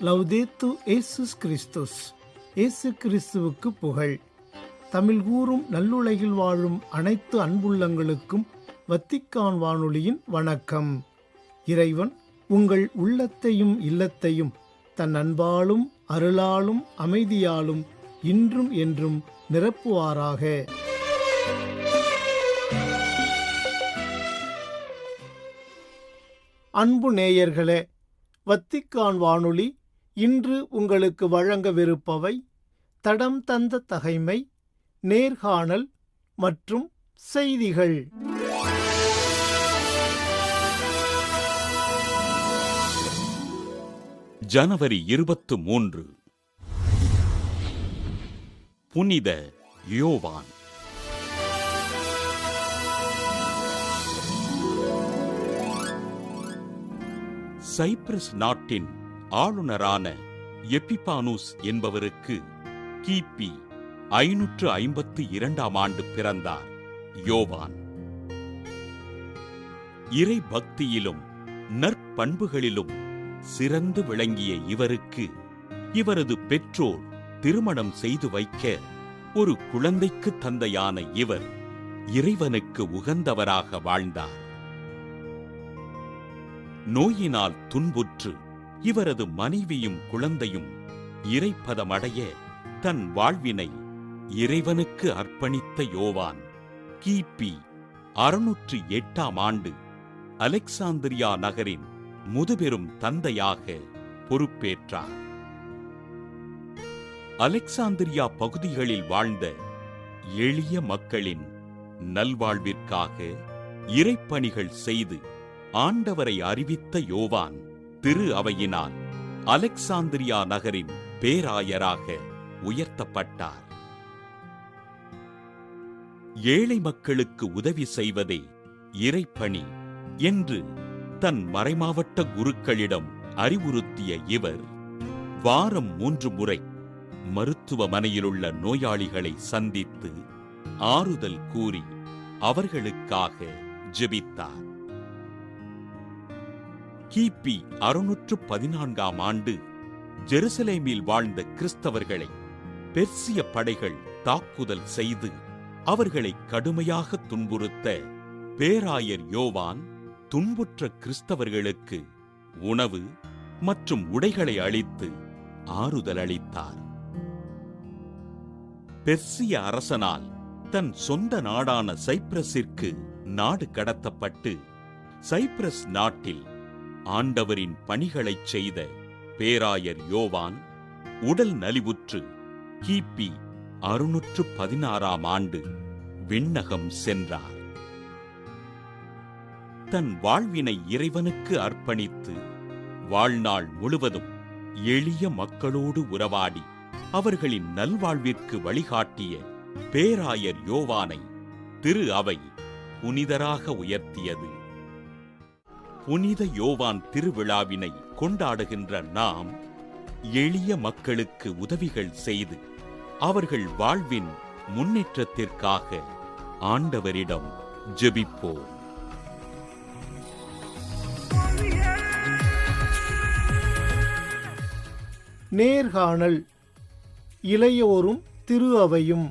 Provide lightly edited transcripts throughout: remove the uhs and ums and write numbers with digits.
லவ்தேத்து இயேசுஸ் கிறிஸ்துஸ். இயேசு கிறிஸ்துவுக்கு புகழ். தமிழ் கூறும் நல்லுலகில் வாழும் அனைத்து அன்புள்ளங்களுக்கும் வத்திக்கான் வானொலியின் வணக்கம். இறைவன் உங்கள் உள்ளத்தையும் இல்லத்தையும் தன் அன்பாலும் அருளாலும் அமைதியாலும் இன்றும் என்றும் நிரப்புவாராக. அன்பு நேயர்களே, வத்திக்கான் வானொலி இன்று உங்களுக்கு வழங்கவிருப்பவை தடம் தந்த தகைமை, நேர்காணல் மற்றும் செய்திகள். ஜனவரி 23. புனித யோவான். சைப்ரஸ் நாட்டின் ஆளுநரான எபிபானுஸ் என்பவருக்கு கிபி 552 பிறந்தார் யோவான். இறை பக்தியிலும் நற்பண்புகளிலும் சிறந்து விளங்கிய இவருக்கு இவரது பெற்றோர் திருமணம் செய்து வைக்க ஒரு குழந்தைக்கு தந்தையான இவர் இறைவனுக்கு உகந்தவராக வாழ்ந்தார். நோயினால் துன்புற்று இவரது மனைவியும் குழந்தையும் இறைப்பதமடைய தன் வாழ்வினை இறைவனுக்கு அர்ப்பணித்த யோவான் கிபி 608 அலெக்சாந்திரியா நகரின் முதுபெரும் தந்தையாக பொறுப்பேற்றார். அலெக்சாந்திரியா பகுதிகளில் வாழ்ந்த எளிய மக்களின் நல்வாழ்விற்காக இறைப்பணிகள் செய்து ஆண்டவரை அறிவித்த யோவான் திரு அவையினால் அலெக்சாந்திரியா நகரின் பேராயராக உயர்த்தப்பட்டார். ஏழை மக்களுக்கு உதவி செய்வதே இறைப்பணி என்று தன் மறைமாவட்ட குருக்களிடம் அறிவுறுத்திய இவர் வாரம் 3 முறை மருத்துவமனையிலுள்ள நோயாளிகளை சந்தித்து ஆறுதல் கூறி அவர்களுக்காக ஜெபித்தார். கிபி 614 ஜெருசலேமில் வாழ்ந்த கிறிஸ்தவர்களை பெர்சிய படைகள் தாக்குதல் செய்து அவர்களை கடுமையாக துன்புறுத்த பேராயர் யோவான் துன்புற்ற கிறிஸ்தவர்களுக்கு உணவு மற்றும் உடைகளை அளித்து ஆறுதல் அளித்தார். பெர்சிய அரசனால் தன் சொந்த நாடான சைப்ரஸிற்கு நாடு கடத்தப்பட்டு சைப்ரஸ் நாட்டில் ஆண்டவரின் பணிகளைச் செய்த பேராயர் யோவான் உடல் நலிவுற்று கிபி 616 விண்ணகம் சென்றார். தன் வாழ்வினை இறைவனுக்கு அர்ப்பணித்து வாழ்நாள் முழுவதும் எளிய மக்களோடு உறவாடி அவர்களின் நல்வாழ்விற்கு வழிகாட்டிய பேராயர் யோவானை திரு அவை புனிதராக உயர்த்தியது. புனித யோவான் திருவிழாவினை கொண்டாடுகின்ற நாம் எளிய மக்களுக்கு உதவிகள் செய்து அவர்கள் வாழ்வின் முன்னேற்றத்திற்காக ஆண்டவரிடம் ஜெபிப்போம். நேர்காணல். இளையோரும் திரு அவையும்.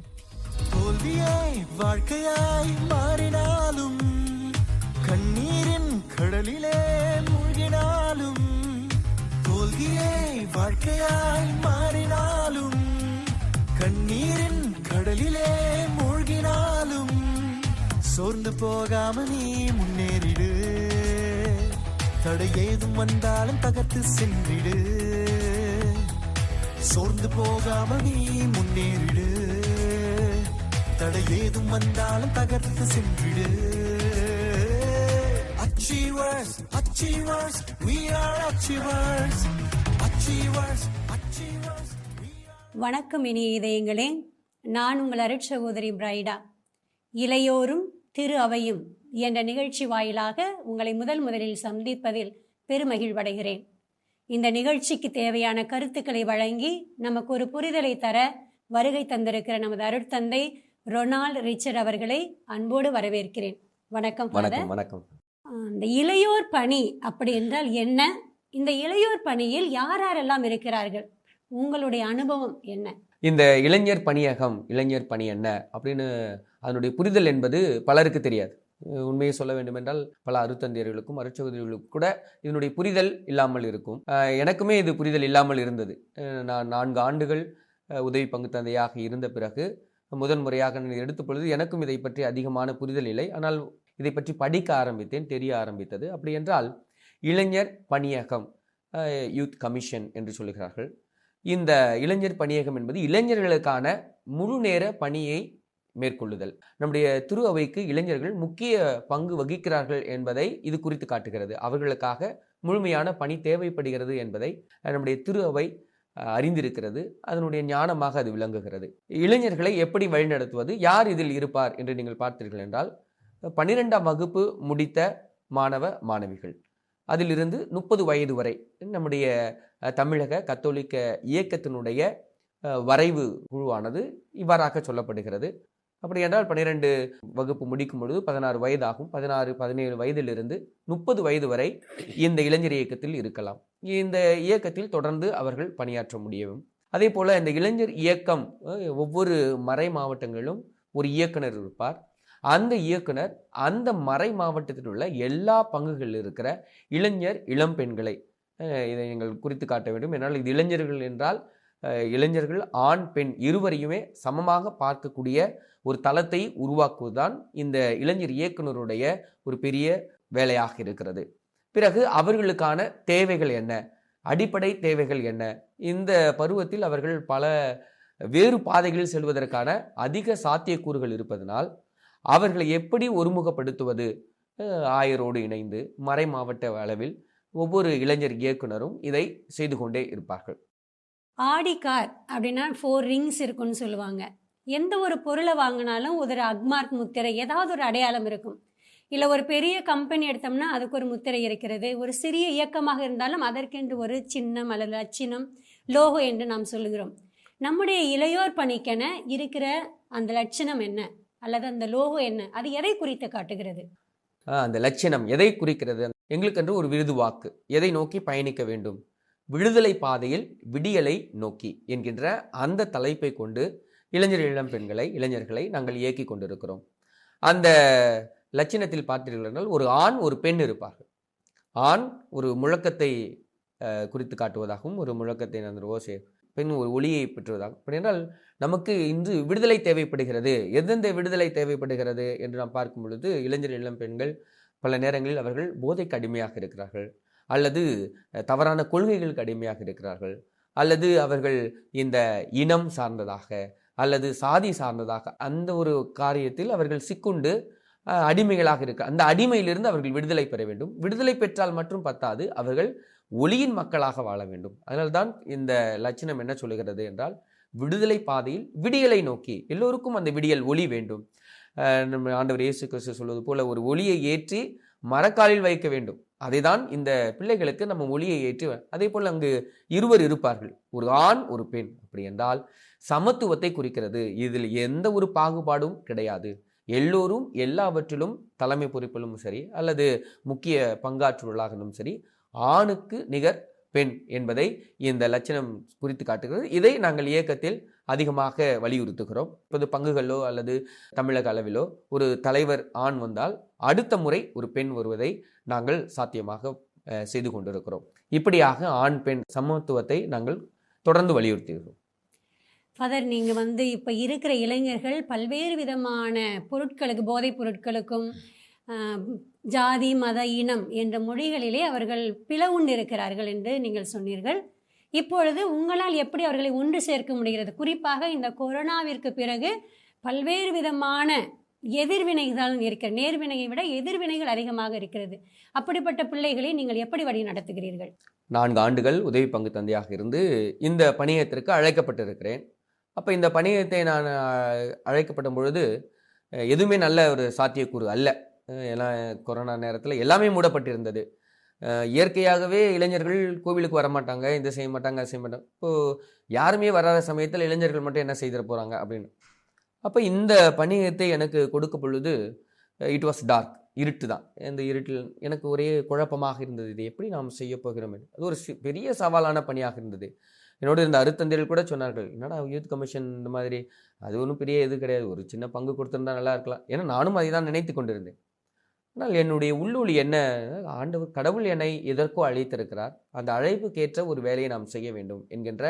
தோல்வியாய் வாழ்க்கையாய் மாறினாலும் கண்ணீரின் கடலிலே மூழ்கினாலும் தோல்வியே வாழ்க்கையாய் மாறினாலும் கண்ணீரின் கடலிலே மூழ்கினாலும் சோர்ந்து போகாம நீ முன்னேறிடு. தடை ஏதும் வந்தாலும் தகர்த்து சென்றிடு. சோர்ந்து போகாம நீ முன்னேறிடு. தடை ஏதும் வந்தாலும் தகர்த்து சென்றிடு. Achievers, achievers, we are achievers. Achievers, achievers, we are. வணக்கம் இனிய இதயங்களே, நான் உங்கள் அருட்சகோதரி பிரைடா. இளையோரும் திரு அவையும் என்ற நிகழ்ச்சி வாயிலாக உங்களை முதலில் சந்திப்பதில் பெருமகிழ்வடைகிறேன். இந்த நிகழ்ச்சிக்கு தேவையான கருத்துக்களை வழங்கி நமக்கு ஒரு புரிதலை தர வருகை தந்திருக்கிற நமது அருட்தந்தை ரொனால்ட் ரிச்சர்ட் அவர்களை அன்போடு வரவேற்கிறேன். வணக்கம் ஃபாதர். வணக்கம் வணக்கம். இந்த இளையோர் பணி அப்படி என்றால் என்ன? இந்த இளையோர் பணியில் யார் யாரெல்லாம் இருக்கிறார்கள்? உங்களுடைய அனுபவம் என்ன? இந்த இளைஞர் பணியகம், இளைஞர் பணி என்ன அப்படின்னு அதனுடைய புரிதல் என்பது பலருக்கு தெரியாது. உண்மையை சொல்ல வேண்டும் என்றால் பல அருத்தந்தையர்களுக்கும் அருட்சகோதரிகளுக்கும் கூட இதனுடைய புரிதல் இல்லாமல் இருக்கும். எனக்குமே இது புரிதல் இல்லாமல் இருந்தது. நான் 4 ஆண்டுகள் உதவி பங்கு தந்தையாக இருந்த பிறகு முதன்முறையாக நான் எடுத்த பொழுது எனக்கும் இதை பற்றி அதிகமான புரிதல் இல்லை. ஆனால் இதை பற்றி படிக்க ஆரம்பித்தேன், தெரிய ஆரம்பித்தது. அப்படி என்றால் இளைஞர் பணியகம், யூத் கமிஷன் என்று சொல்கிறார்கள். இந்த இளைஞர் பணியகம் என்பது இளைஞர்களுக்கான முழு நேர பணியை மேற்கொள்ளுதல். நம்முடைய திரு அவைக்கு இளைஞர்கள் முக்கிய பங்கு வகிக்கிறார்கள் என்பதை இது குறித்து காட்டுகிறது. அவர்களுக்காக முழுமையான பணி தேவைப்படுகிறது என்பதை நம்முடைய திரு அவை அறிந்திருக்கிறது. அதனுடைய ஞானமாக அது விளங்குகிறது. இளைஞர்களை எப்படி வழிநடத்துவது, யார் இதில் இருப்பார் என்று நீங்கள் பார்த்தீர்கள் என்றால் 12ஆம் வகுப்பு முடித்த மாணவ மாணவிகள், அதிலிருந்து 30 வயது வரை நம்முடைய தமிழக கத்தோலிக்க இயக்கத்தினுடைய வரைவு குழுவானது இவ்வாறாக சொல்லப்படுகிறது. அப்படி என்றால் 12 வகுப்பு முடிக்கும் பொழுது 16 வயதாகும். 16, 17 வயதிலிருந்து 30 வயது வரை இந்த இளைஞர் இயக்கத்தில் இருக்கலாம். இந்த இயக்கத்தில் தொடர்ந்து அவர்கள் பணியாற்ற முடியும். அதே போல இந்த இளைஞர் இயக்கம் ஒவ்வொரு மறை மாவட்டங்களிலும் ஒரு இயக்குனர் இருப்பார். அந்த இயக்குனர் அந்த மறை மாவட்டத்தில் உள்ள எல்லா பங்குகளில் இருக்கிற இளைஞர் இளம் பெண்களை இதை நீங்கள் குறித்து காட்ட வேண்டும். என்னால் இது இளைஞர்கள் என்றால் இளைஞர்கள் ஆண் பெண் இருவரையுமே சமமாக பார்க்கக்கூடிய ஒரு தளத்தை உருவாக்குவதுதான் இந்த இளைஞர் இயக்குனருடைய ஒரு பெரிய வேலையாக இருக்கிறது. பிறகு அவர்களுக்கான தேவைகள் என்ன, அடிப்படை தேவைகள் என்ன, இந்த பருவத்தில் அவர்கள் பல வேறு பாதைகளில் செல்வதற்கான அதிக சாத்தியக்கூறுகள் இருப்பதனால் அவர்களை எப்படி ஒருமுகப்படுத்துவது, ஆயரோடு இணைந்து மறை மாவட்ட அளவில் ஒவ்வொரு இளைஞர் இயக்குனரும் இதை செய்து கொண்டே இருப்பார்கள். ஆடி கார் அப்படின்னா 4 ரிங்ஸ் இருக்குன்னு சொல்லுவாங்க. எந்த ஒரு பொருளை வாங்கினாலும் ஒரு அக்மார்க் முத்திரை, ஏதாவது ஒரு அடையாளம் இருக்கும். இல்லை ஒரு பெரிய கம்பெனி எடுத்தோம்னா அதுக்கு ஒரு முத்திரை இருக்கிறது. ஒரு சிறிய இயக்கமாக இருந்தாலும் அதற்கென்று ஒரு சின்னம் அல்லது லட்சணம், லோகோ என்று நாம் சொல்லுகிறோம். நம்முடைய இளையோர் பணிக்கென இருக்கிற அந்த லட்சணம் என்ன அல்லது அந்த லோகோ என்ன? அது எதை குறித்து காட்டுகிறது? அந்த லட்சணம் எதை குறிக்கிறது? எங்களுக்கென்று ஒரு விருது வாக்கு, எதை நோக்கி பயணிக்க வேண்டும், விடுதலை பாதையில் விடியலை நோக்கி என்கின்ற அந்த தலைப்பை கொண்டு இளைஞர் இளம் பெண்களை, இளைஞர்களை நாங்கள் இயக்கி கொண்டிருக்கிறோம். அந்த லட்சணத்தில் பார்த்தீர்கள் என்றால் ஒரு ஆண் ஒரு பெண் இருப்பார்கள். ஆண் ஒரு முழக்கத்தை குறித்து காட்டுவதாகவும், ஒரு முழக்கத்தை அந்த ஓசை, பெண் ஒரு ஒளியை பெற்றுவதாகும். அப்படி என்றால் நமக்கு இன்று விடுதலை தேவைப்படுகிறது. எந்தெந்த விடுதலை தேவைப்படுகிறது என்று நாம் பார்க்கும் பொழுது இளைஞர் இளம் பெண்கள் பல நேரங்களில் அவர்கள் போதைக்கு அடிமையாக இருக்கிறார்கள், அல்லது தவறான கொள்கைகளுக்கு அடிமையாக இருக்கிறார்கள், அல்லது அவர்கள் இந்த இனம் சார்ந்ததாக அல்லது சாதி சார்ந்ததாக அந்த ஒரு காரியத்தில் அவர்கள் சிக்குண்டு அடிமைகளாக இருக்க, அந்த அடிமையிலிருந்து அவர்கள் விடுதலை பெற வேண்டும். விடுதலை பெற்றால் மட்டும் பத்தாது, அவர்கள் ஒளியின் மக்களாக வாழ வேண்டும். அதனால்தான் இந்த லட்சணம் என்ன சொல்லுகிறது என்றால் விடுதலை பாதையில் விடியலை நோக்கி, எல்லோருக்கும் அந்த விடியல் ஒளி வேண்டும். நம்ம ஆண்டவர் இயேசு கிறிஸ்து சொல்வது போல ஒரு ஒளியை ஏற்றி மரக்காலில் வைக்க வேண்டும். அதைதான் இந்த பிள்ளைகளுக்கு நம்ம ஒளியை ஏற்றி, அதே போல் அங்கு இருவர் இருப்பார்கள், ஒரு ஆண் ஒரு பெண். அப்படி என்றால் சமத்துவத்தை குறிக்கிறது. இதில் எந்த ஒரு பாகுபாடும் கிடையாது. எல்லோரும் எல்லாவற்றிலும் தலைமை பொறுப்பிலும் சரி அல்லது முக்கிய பங்காற்றுவர்களாகவும் சரி ஆணுக்கு நிகர் பெண் என்பதை இந்த லட்சணம் குறித்து காட்டுகிறது. இதை நாங்கள் இயக்கத்தில் அதிகமாக வலியுறுத்துகிறோம். இப்போது பங்குகளோ அல்லது தமிழக அளவிலோ ஒரு தலைவர் ஆண் வந்தால் அடுத்த முறை ஒரு பெண் வருவதை நாங்கள் சாத்தியமாக செய்து கொண்டிருக்கிறோம். இப்படியாக ஆண் பெண் சமத்துவத்தை நாங்கள் தொடர்ந்து வலியுறுத்துகிறோம். ஃபாதர், நீங்கள் இப்போ இருக்கிற இளைஞர்கள் பல்வேறு விதமான பொருட்களுக்கு, போதைப் பொருட்களுக்கும் ஜாதி மத இனம் என்ற மொழிகளிலே அவர்கள் பிளவுண்டு இருக்கிறார்கள் என்று நீங்கள் சொன்னீர்கள். இப்பொழுது உங்களால் எப்படி அவர்களை ஒன்று சேர்க்க முடிகிறது? குறிப்பாக இந்த கொரோனாவிற்கு பிறகு பல்வேறு விதமான எதிர்வினைகள் இருக்கிற, நேர்வினையை விட எதிர்வினைகள் அதிகமாக இருக்கிறது. அப்படிப்பட்ட பிள்ளைகளை நீங்கள் எப்படி வழி நடத்துகிறீர்கள்? 4 ஆண்டுகள் உதவி பங்கு தந்தையாக இருந்து இந்த பணியத்திற்கு அழைக்கப்பட்டிருக்கிறேன். அப்போ இந்த பணியத்தை நான் அழைக்கப்பட்ட பொழுது எதுவுமே நல்ல ஒரு சாத்தியக்கூறு அல்ல. ஏன்னா கொரோனா நேரத்தில் எல்லாமே மூடப்பட்டிருந்தது. இயற்கையாகவே இளைஞர்கள் கோவிலுக்கு வரமாட்டாங்க, இதை செய்ய மாட்டாங்க, அதை செய்ய மாட்டாங்க. இப்போது யாருமே வராத சமயத்தில் இளைஞர்கள் மட்டும் என்ன செய்திட போகிறாங்க அப்படின்னு. அப்போ இந்த பணியத்தை எனக்கு கொடுக்க பொழுது இட் வாஸ் டார்க், இருட்டு தான். இந்த இருட்டில் எனக்கு ஒரே குழப்பமாக இருந்தது, இது எப்படி நாம் செய்ய போகிறோம் என்று. அது ஒரு பெரிய சவாலான பணியாக இருந்தது. என்னோட இருந்த அருத்தந்தையர்கள் கூட சொன்னார்கள், என்னடா யூத் கமிஷன் இந்த மாதிரி, அது ஒன்றும் பெரிய இது கிடையாது, ஒரு சின்ன பங்கு கொடுத்திருந்தா நல்லா இருக்கலாம். ஏன்னா நானும் அதை தான் நினைத்து கொண்டிருந்தேன். ஆனால் என்னுடைய உள்ளொளி என்ன, ஆண்டவர் கடவுள் என்னை எதற்கோ அழைத்திருக்கிறார், அந்த அழைப்புக்கேற்ற ஒரு வேலையை நாம் செய்ய வேண்டும் என்கின்ற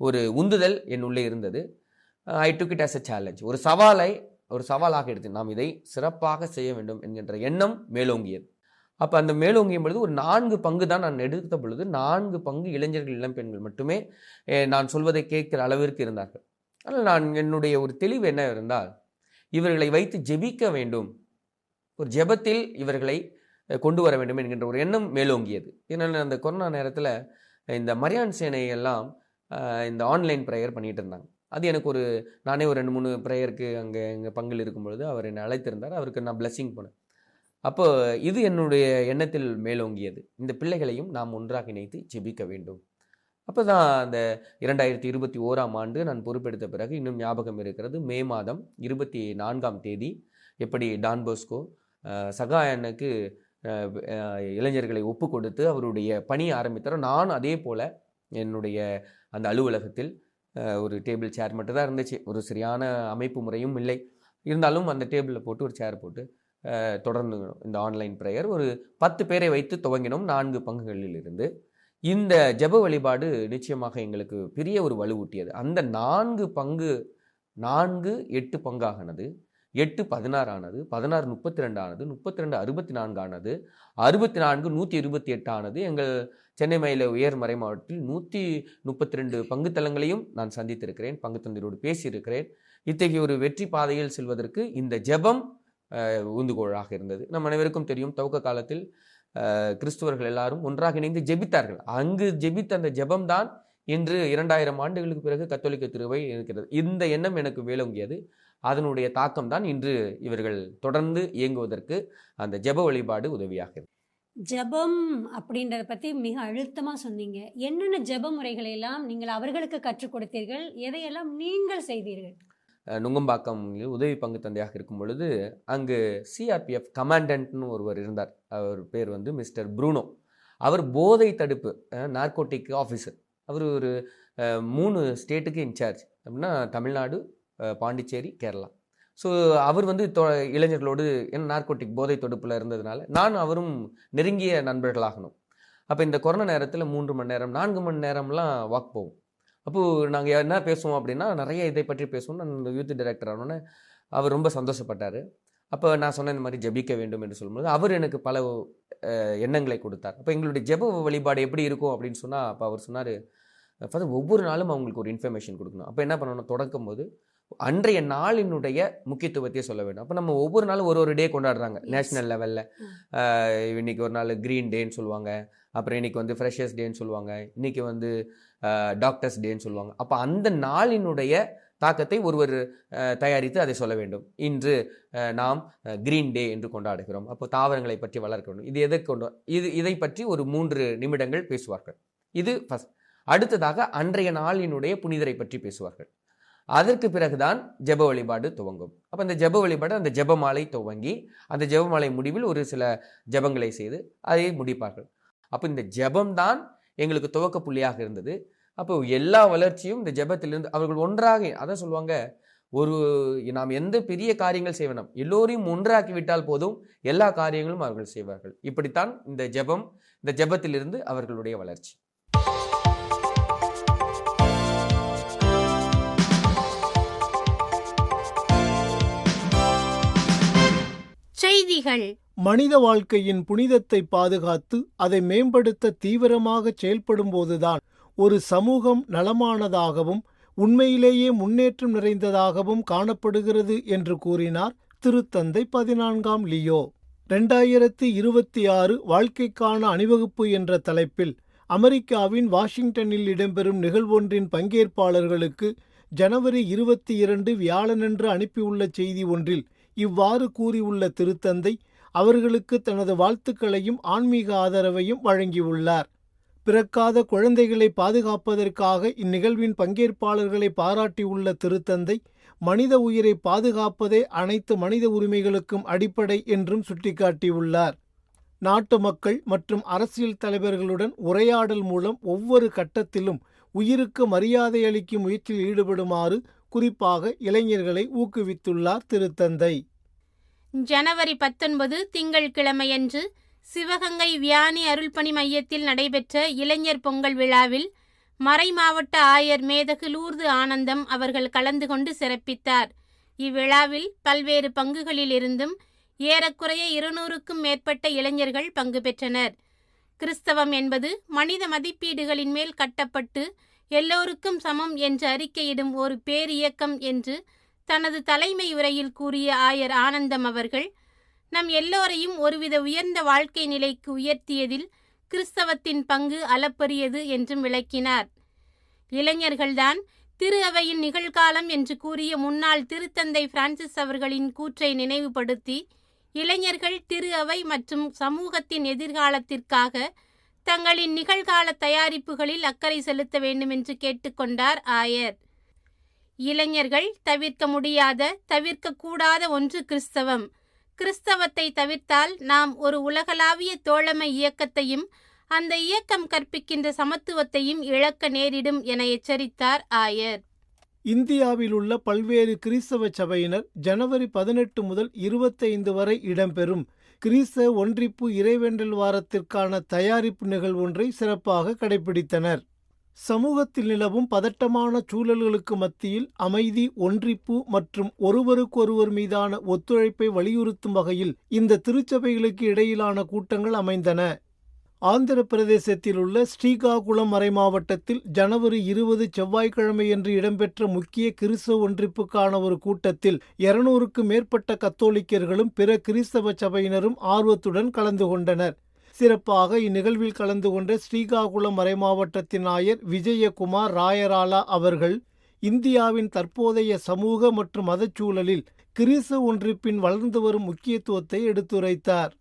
ஒரு உந்துதல் என் உள்ளே இருந்தது. I took it as a challenge. ஒரு சவாலாக எடுத்து நாம் இதை சிறப்பாக செய்ய வேண்டும் என்கின்ற எண்ணம் மேலோங்கியது. அப்போ அந்த மேலோங்கியும் பொழுது ஒரு 4 பங்கு தான் நான் எடுத்த பொழுது 4 பங்கு இளைஞர்கள் இளம்பெண்கள் மட்டுமே நான் சொல்வதை கேட்கிற அளவிற்கு இருந்தார்கள். ஆனால் நான் என்னுடைய ஒரு தெளிவு என்ன இருந்தால், இவர்களை வைத்து ஜெபிக்க வேண்டும், ஒரு ஜெபத்தில் இவர்களை கொண்டு வர வேண்டும் என்கின்ற ஒரு எண்ணம் மேலோங்கியது. ஏன்னா அந்த கொரோனா நேரத்தில் இந்த மரியான் சேனை எல்லாம் இந்த ஆன்லைன் ப்ரேயர் பண்ணிகிட்டு இருந்தாங்க. அது எனக்கு நானே ஒரு 2-3 ப்ரேயருக்கு அங்கே எங்கள் பங்கில் இருக்கும் பொழுது அவர் என்னை அழைத்திருந்தார். அவருக்கு நான் பிளெஸிங் போனேன். அப்போ இது என்னுடைய எண்ணத்தில் மேலோங்கியது, இந்த பிள்ளைகளையும் நாம் ஒன்றாக இணைத்து ஜெபிக்க வேண்டும். அப்போ தான் அந்த 2021ஆம் ஆண்டு நான் பொறுப்பெடுத்த பிறகு இன்னும் ஞாபகம் இருக்கிறது, மே மாதம் 24ஆம் தேதி எப்படி டான் போஸ்கோ சகாயனுக்கு இளைஞர்களை ஒப்பு கொடுத்து அவருடைய பணியை ஆரம்பித்தாரோ, நான் அதே போல் என்னுடைய அந்த அலுவலகத்தில் ஒரு டேபிள் சேர் மட்டும் தான் இருந்துச்சு, ஒரு சரியான அமைப்பு முறையும் இல்லை. இருந்தாலும் அந்த டேபிளில் போட்டு ஒரு சேர் போட்டு தொடர்ந்து இந்த ஆன்லைன் ப்ரேயர் ஒரு 10 பேரை வைத்து துவங்கினோம். 4 பங்குகளில் இருந்து இந்த ஜெப வழிபாடு நிச்சயமாக எங்களுக்கு பெரிய ஒரு வலுவூட்டியது. அந்த 4 பங்கு 4 8 பங்கானது, 8 16 ஆனது, 16 32 ஆனது, 32 64 ஆனது, 64 128 ஆனது. எங்கள் சென்னை மயில உயர் மறை மாவட்டத்தில் 132 பங்கு தலங்களையும் நான் சந்தித்திருக்கிறேன், பங்கு தந்தையோடு பேசியிருக்கிறேன். இத்தகைய ஒரு வெற்றி பாதையில் செல்வதற்கு இந்த ஜெபம் ஊந்துகோலாக இருந்தது. நம் அனைவருக்கும் தெரியும், துவக்க காலத்தில் கிறிஸ்துவர்கள் எல்லாரும் ஒன்றாக இணைந்து ஜெபித்தார்கள். அங்கு ஜெபித்த அந்த ஜெபம்தான் இன்று 2000 ஆண்டுகளுக்கு பிறகு கத்தோலிக்க திருவை இருக்கிறது. இந்த எண்ணம் எனக்கு மேலோங்கியது. அதனுடைய தாக்கம் தான் இன்று இவர்கள் தொடர்ந்து இயங்குவதற்கு அந்த ஜெப வழிபாடு உதவியாக இருக்கு. ஜெபம் அப்படின்றத பற்றி மிக அழுத்தமாக சொன்னீங்க. என்னென்ன ஜெப முறைகளை எல்லாம் நீங்கள் அவர்களுக்கு கற்றுக் கொடுத்தீர்கள், எதையெல்லாம் நீங்கள் செய்தீர்கள்? நுங்கம்பாக்கம் உதவி பங்கு தந்தையாக இருக்கும் பொழுது அங்கு சிஆர்பிஎஃப் கமாண்டன்ட்னு ஒருவர் இருந்தார். அவர் பேர் மிஸ்டர் ப்ரூனோ. அவர் போதை தடுப்பு நார்கோட்டிக் ஆஃபீஸர். அவர் ஒரு 3 ஸ்டேட்டுக்கு இன்சார்ஜ். அப்படின்னா தமிழ்நாடு, பாண்டிச்சேரி, கேரளா. ஸோ அவர் இளைஞர்களோடு என்ன நார்கோட்டிக் போதை தடுப்பில் இருந்ததுனால நான் அவரும் நெருங்கிய நண்பர்களாகணும். அப்போ இந்த கொரோனா நேரத்தில் 3 மணி நேரம் 4 மணி நேரம்லாம் வாக் போவோம். அப்போது நாங்கள் என்ன பேசுவோம் அப்படின்னா, நிறைய இதை பற்றி பேசுவோம். நான் இந்த யூத் டைரக்டர் ஆனோன்னே அவர் ரொம்ப சந்தோஷப்பட்டார். அப்போ நான் சொன்ன இந்த மாதிரி ஜெபிக்க வேண்டும் என்று சொல்லும்போது அவர் எனக்கு பல எண்ணங்களை கொடுத்தார். அப்போ எங்களுடைய ஜெப வழிபாடு எப்படி இருக்கும் அப்படின்னு சொன்னால், அப்போ அவர் சொன்னார், ஒவ்வொரு நாளும் அவங்களுக்கு ஒரு இன்ஃபர்மேஷன் கொடுக்கணும். அப்போ என்ன பண்ணணும், தொடக்கும் போது அன்றைய நாளினுடைய முக்கியத்துவத்தையே சொல்ல வேண்டும். அப்போ நம்ம ஒவ்வொரு நாளும் ஒரு டே கொண்டாடுறாங்க நேஷ்னல் லெவலில். இன்னைக்கு ஒரு நாள் க்ரீன் டேன்னு சொல்லுவாங்க, அப்புறம் இன்னைக்கு ஃப்ரெஷர்ஸ் டேன்னு சொல்லுவாங்க, இன்னைக்கு டாக்டர்ஸ் டேன்னு சொல்லுவாங்க. அப்போ அந்த நாளினுடைய தாக்கத்தை ஒருவர் தயாரித்து அதை சொல்ல வேண்டும். இன்று நாம் கிரீன் டே என்று கொண்டாடுகிறோம், அப்போ தாவரங்களை பற்றி வளர்க்க வேண்டும். இது எதற்கு இதை பற்றி ஒரு 3 நிமிடங்கள் பேசுவார்கள். இது ஃபர்ஸ்ட். அடுத்ததாக அன்றைய நாளினுடைய புனிதரை பற்றி பேசுவார்கள். அதற்கு பிறகுதான் ஜெப வழிபாடு துவங்கும். அப்போ அந்த ஜெப வழிபாடு அந்த ஜெபமாலை துவங்கி அந்த ஜெபமாலை முடிவில் ஒரு சில ஜெபங்களை செய்து அதை முடிப்பார்கள். அப்போ இந்த ஜெபம்தான் எங்களுக்கு துவக்க புள்ளியாக இருந்தது. அப்போ எல்லா வளர்ச்சியும் இந்த ஜெபத்திலிருந்து அவர்கள் ஒன்றாக, அதான் சொல்லுவாங்க, நாம் எந்த பெரிய காரியங்கள் செய்ய வேண்டாம், எல்லோரையும் ஒன்றாக்கி விட்டால் போதும், எல்லா காரியங்களும் அவர்கள் செய்வார்கள். இப்படித்தான் இந்த ஜெபத்திலிருந்து அவர்களுடைய வளர்ச்சி. செய்திகள். மனித வாழ்க்கையின் புனிதத்தை பாதுகாத்து அதை மேம்படுத்த தீவிரமாக செயல்படும்போதுதான் ஒரு சமூகம் நலமானதாகவும் உண்மையிலேயே முன்னேற்றம் நிறைந்ததாகவும் காணப்படுகிறது என்று கூறினார் திருத்தந்தை 14ஆம் லியோ. 2026 வாழ்க்கைக்கான அணிவகுப்பு என்ற தலைப்பில் அமெரிக்காவின் வாஷிங்டனில் இடம்பெறும் நிகழ்வொன்றின் பங்கேற்பாளர்களுக்கு ஜனவரி 22 வியாழனன்று அனுப்பியுள்ள செய்தி ஒன்றில் இவ்வாறு கூறியுள்ள திருத்தந்தை அவர்களுக்கு தனது வாழ்த்துக்களையும் ஆன்மீக ஆதரவையும் வழங்கியுள்ளார். பிறக்காத குழந்தைகளை பாதுகாப்பதற்காக இந்நிகழ்வின் பங்கேற்பாளர்களை பாராட்டியுள்ள திருத்தந்தை, மனித உயிரை பாதுகாப்பதே அனைத்து மனித உரிமைகளுக்கும் அடிப்படை என்றும் சுட்டிக்காட்டியுள்ளார். நாட்டு மக்கள் மற்றும் அரசியல் தலைவர்களுடன் உரையாடல் மூலம் ஒவ்வொரு கட்டத்திலும் உயிருக்கு மரியாதை அளிக்கும் முயற்சியில் ஈடுபடுமாறு குறிப்பாக இளைஞர்களை ஊக்குவித்துள்ளார் திருத்தந்தை. ஜனவரி 19 திங்கட்கிழமையன்று சிவகங்கை வியானி அருள்பணி மையத்தில் நடைபெற்ற இளைஞர் பொங்கல் விழாவில் மறைமாவட்ட ஆயர் மேதகு லூர்து ஆனந்தம் அவர்கள் கலந்து கொண்டு சிறப்பித்தார். இவ்விழாவில் பல்வேறு பங்குகளில் இருந்தும் ஏறக்குறைய 200க்கும் மேற்பட்ட இளைஞர்கள் பங்கு பெற்றனர். கிறிஸ்தவம் என்பது மனித மதிப்பீடுகளின் மேல் கட்டப்பட்டு எல்லோருக்கும் சமம் என்று அறிக்கையிடும் ஒரு பேரியக்கம் என்று தனது தலைமை உரையில் கூறிய ஆயர் ஆனந்தம் அவர்கள் நம் எல்லோரையும் ஒருவித உயர்ந்த வாழ்க்கை நிலைக்கு உயர்த்தியதில் கிறிஸ்தவத்தின் பங்கு அளப்பரியது என்றும் விளக்கினார். இளைஞர்கள்தான் திரு அவையின் நிகழ்காலம் என்று கூறிய முன்னாள் திருத்தந்தை பிரான்சிஸ் அவர்களின் கூற்றை நினைவுபடுத்தி இளைஞர்கள் திரு அவை மற்றும் சமூகத்தின் எதிர்காலத்திற்காக தங்களின் நிகழ்கால தயாரிப்புகளில் அக்கறை செலுத்த வேண்டும் என்று கேட்டுக்கொண்டார் ஆயர். இளைஞர்கள் தவிர்க்க முடியாத, தவிர்க்கக்கூடாத ஒன்று கிறிஸ்தவம். கிறிஸ்தவத்தை தவிர்த்தால் நாம் ஒரு உலகளாவிய தோழமை இயக்கத்தையும் அந்த இயக்கம் கற்பிக்கின்ற சமத்துவத்தையும் இழக்க நேரிடும் என எச்சரித்தார் ஆயர். இந்தியாவில் உள்ள பல்வேறு கிறிஸ்தவ சபையினர் ஜனவரி 18 முதல் 25 வரை இடம்பெறும் கிறிஸ்தவ ஒன்றிப்பு இறைவேண்டல் வாரத்திற்கான தயாரிப்பு நிகழ்வொன்றை சிறப்பாக கடைபிடித்தனர். சமூகத்தில் நிலவும் பதட்டமான சூழல்களுக்கு மத்தியில் அமைதி, ஒன்றிப்பு மற்றும் ஒருவருக்கொருவர் மீதான ஒத்துழைப்பை வலியுறுத்தும் வகையில் இந்த திருச்சபைகளுக்கு இடையிலான கூட்டங்கள் அமைந்தன. ஆந்திர பிரதேசத்தில் உள்ள ஸ்ரீகாகுளம் மறைமாவட்டத்தில் ஜனவரி 20 செவ்வாய்க்கிழமையன்று இடம்பெற்ற முக்கிய கிறிஸ்தவ ஒன்றிப்புக்கான ஒரு கூட்டத்தில் 200க்கும் மேற்பட்ட கத்தோலிக்கர்களும் பிற கிறிஸ்தவ சபையினரும் ஆர்வத்துடன் கலந்து கொண்டனர். சிறப்பாக இந்நிகழ்வில் கலந்து கொண்ட ஸ்ரீகாகுளம் மறைமாவட்டத்தின் ஆயர் விஜயகுமார் ராயராலா அவர்கள் இந்தியாவின் தற்போதைய சமூக மற்றும் மதச்சூழலில் கிறிஸ்தவ ஒன்றிப்பின் வளர்ந்து வரும் முக்கியத்துவத்தை எடுத்துரைத்தார்.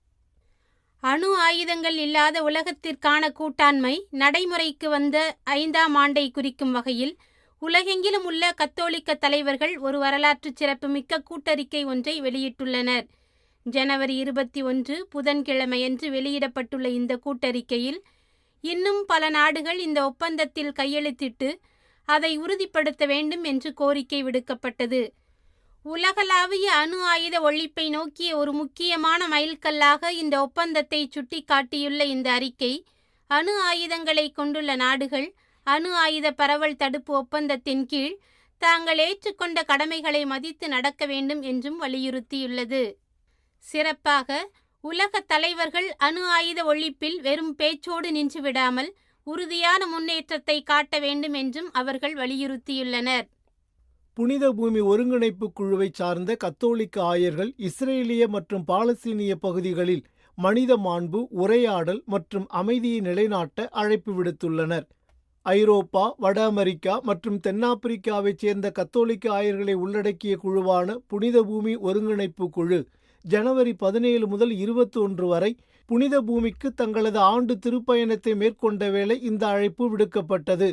அணு ஆயுதங்கள் இல்லாத உலகத்திற்கான கூட்டாண்மை நடைமுறைக்கு வந்த 5ஆம் ஆண்டை குறிக்கும் வகையில் உலகெங்கிலும் உள்ள கத்தோலிக்க தலைவர்கள் ஒரு வரலாற்று சிறப்புமிக்க கூட்டறிக்கை ஒன்றை வெளியிட்டுள்ளனர். ஜனவரி 21 புதன்கிழமையன்று வெளியிடப்பட்டுள்ள இந்த கூட்டறிக்கையில் இன்னும் பல நாடுகள் இந்த ஒப்பந்தத்தில் கையெழுத்திட்டு அதை உறுதிப்படுத்த வேண்டும் என்று கோரிக்கை விடுக்கப்பட்டது. உலகளாவிய அணு ஆயுத ஒழிப்பை நோக்கிய ஒரு முக்கியமான மைல்கல்லாக இந்த ஒப்பந்தத்தை சுட்டிக்காட்டியுள்ள இந்த அறிக்கை அணு ஆயுதங்களை கொண்டுள்ள நாடுகள் அணு ஆயுத பரவல் தடுப்பு ஒப்பந்தத்தின் கீழ் தாங்கள் ஏற்றுக்கொண்ட கடமைகளை மதித்து நடக்க வேண்டும் என்றும் வலியுறுத்தியுள்ளது. சிறப்பாக உலக தலைவர்கள் அணு ஆயுத ஒழிப்பில் வெறும் பேச்சோடு நின்றுவிடாமல் உறுதியான முன்னேற்றத்தை காட்ட வேண்டும் என்றும் அவர்கள் வலியுறுத்தியுள்ளனர். புனித பூமி ஒருங்கிணைப்பு குழுவை சார்ந்த கத்தோலிக்க ஆயர்கள் இஸ்ரேலிய மற்றும் பாலஸ்தீனிய பகுதிகளில் மனித மாண்பு, உரையாடல் மற்றும் அமைதியை நிலைநாட்ட அழைப்பு விடுத்துள்ளனர். ஐரோப்பா, வட அமெரிக்கா மற்றும் தென்னாப்பிரிக்காவைச் சேர்ந்த கத்தோலிக்க ஆயர்களை உள்ளடக்கிய குழுவான புனித பூமி ஒருங்கிணைப்பு குழு ஜனவரி 17 முதல் 21 வரை புனித பூமிக்கு தங்களது ஆண்டு திருப்பயணத்தை மேற்கொண்ட வேளை இந்த அழைப்பு விடுக்கப்பட்டது.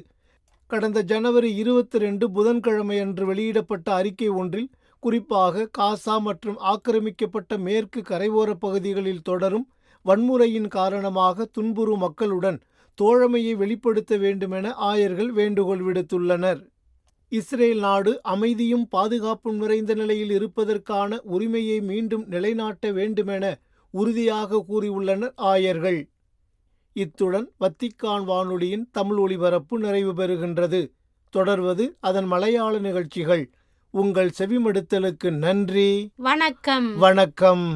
கடந்த ஜனவரி 22 புதன்கிழமையன்று வெளியிடப்பட்ட அறிக்கை ஒன்றில் குறிப்பாக காசா மற்றும் ஆக்கிரமிக்கப்பட்ட மேற்கு கரையோர பகுதிகளில் தொடரும் வன்முறையின் காரணமாக துன்புறும் மக்களுடன் தோழமையை வெளிப்படுத்த வேண்டுமென ஆயர்கள் வேண்டுகோள் விடுத்துள்ளனர். இஸ்ரேல் நாடு அமைதியும் பாதுகாப்பும் நிறைந்த நிலையில் இருப்பதற்கான உரிமையை மீண்டும் நிலைநாட்ட வேண்டுமென உறுதியாக கூறியுள்ளனர் ஆயர்கள். இத்துடன் வத்திக்கான் வானொலியின் தமிழ் ஒலிபரப்பு நிறைவு பெறுகின்றது. தொடர்வது அதன் மலையாள நிகழ்ச்சிகள். உங்கள் செவிமடுத்தலுக்கு நன்றி. வணக்கம். வணக்கம்.